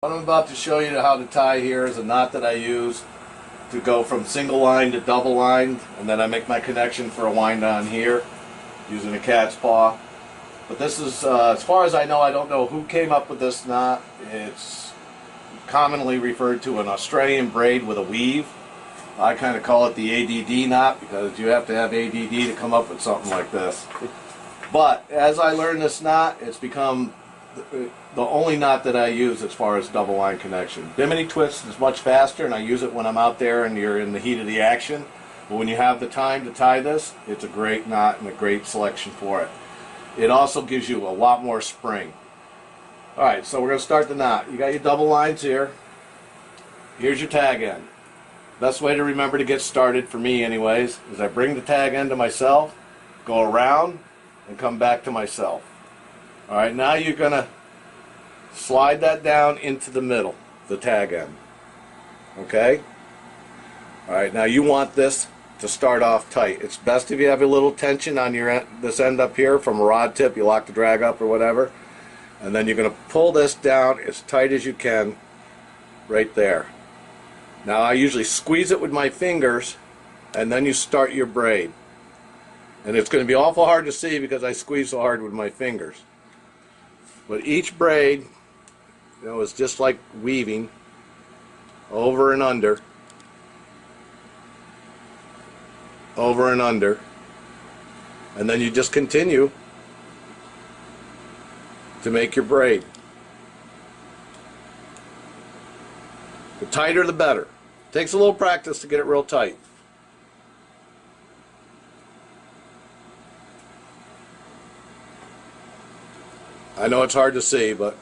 What I'm about to show you how to tie here is a knot that I use to go from single line to double line, and then I make my connection for a wind on here using a cat's paw. But this is, as far as I know, I don't know who came up with this knot. It's commonly referred to an Australian braid with a weave. I kind of call it the ADD knot because you have to have ADD to come up with something like this. But as I learned this knot, it's become the only knot that I use as far as double line connection. Bimini twist is much faster, and I use it when I'm out there and you're in the heat of the action. But when you have the time to tie this, it's a great knot and a great selection for it. It also gives you a lot more spring. Alright, so we're going to start the knot. You got your double lines here. Here's your tag end. Best way to remember to get started, for me anyways, is I bring the tag end to myself, go around, and come back to myself. Alright, now you're going to slide that down into the middle, the tag end. Okay? Alright, now you want this to start off tight. It's best if you have a little tension on your this end up here from a rod tip. You lock the drag up or whatever. And then you're going to pull this down as tight as you can right there. Now I usually squeeze it with my fingers, and then you start your braid. And it's going to be awful hard to see because I squeeze so hard with my fingers. But each braid, is just like weaving over and under, over and under, and then you just continue to make your braid. The tighter the better. Takes a little practice to get it real tight. I know it's hard to see, but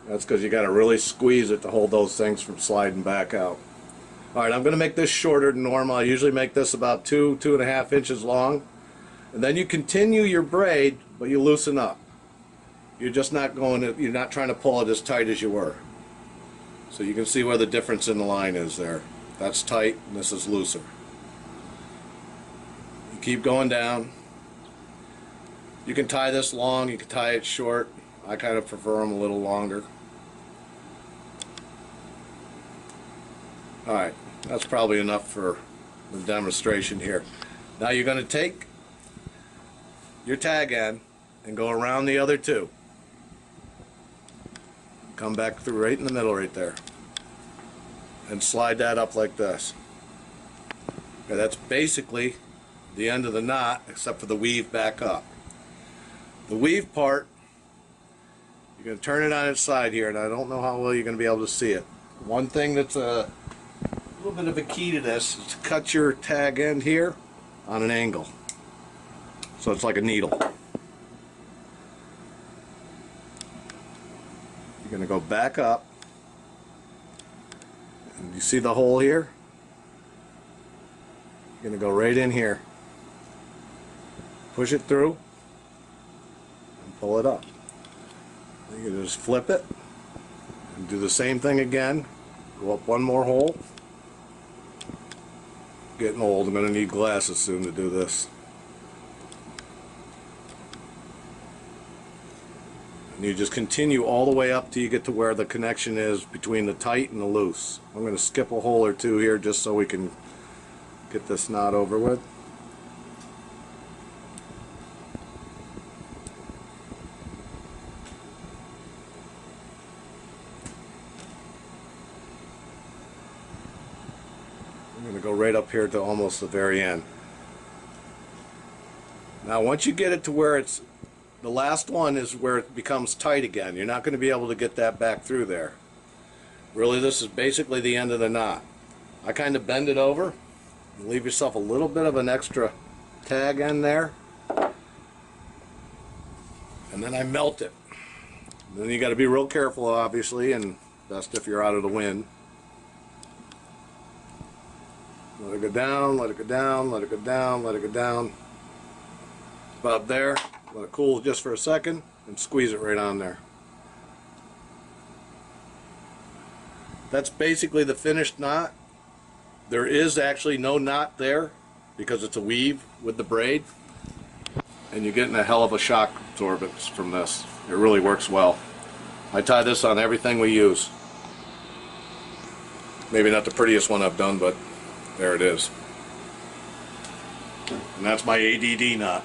that's because you got to really squeeze it to hold those things from sliding back out. Alright, I'm going to make this shorter than normal. I usually make this about 2.5 inches long. And then you continue your braid, but you loosen up. You're just not you're not trying to pull it as tight as you were. So you can see where the difference in the line is there. That's tight, and this is looser. You keep going down. You can tie this long, you can tie it short. I kind of prefer them a little longer. Alright, that's probably enough for the demonstration here. Now you're going to take your tag end and go around the other two. Come back through right in the middle right there. And slide that up like this. Okay, that's basically the end of the knot, except for the weave back up. The weave part, you're going to turn it on its side here, and I don't know how well you're going to be able to see it. One thing that's a little bit of a key to this is to cut your tag end here on an angle. So it's like a needle. You're going to go back up, and you see the hole here? You're going to go right in here. Push it through and pull it up. You can just flip it and do the same thing again. Go up one more hole. Getting old, I'm going to need glasses soon to do this. And you just continue all the way up till you get to where the connection is between the tight and the loose. I'm going to skip a hole or two here just so we can get this knot over with. I'm going to go right up here to almost the very end. Now once you get it to where it's the last one is where it becomes tight again. You're not going to be able to get that back through there. Really, this is basically the end of the knot. I kind of bend it over and leave yourself a little bit of an extra tag end there. And then I melt it. And then you got to be real careful, obviously, and best if you're out of the wind. Let it go down, let it go down, let it go down, let it go down. About there. Let it cool just for a second and squeeze it right on there. That's basically the finished knot. There is actually no knot there because it's a weave with the braid, and you're getting a hell of a shock absorbance from this. It really works well. I tie this on everything we use. Maybe not the prettiest one I've done, but there it is. And that's my ADD knot.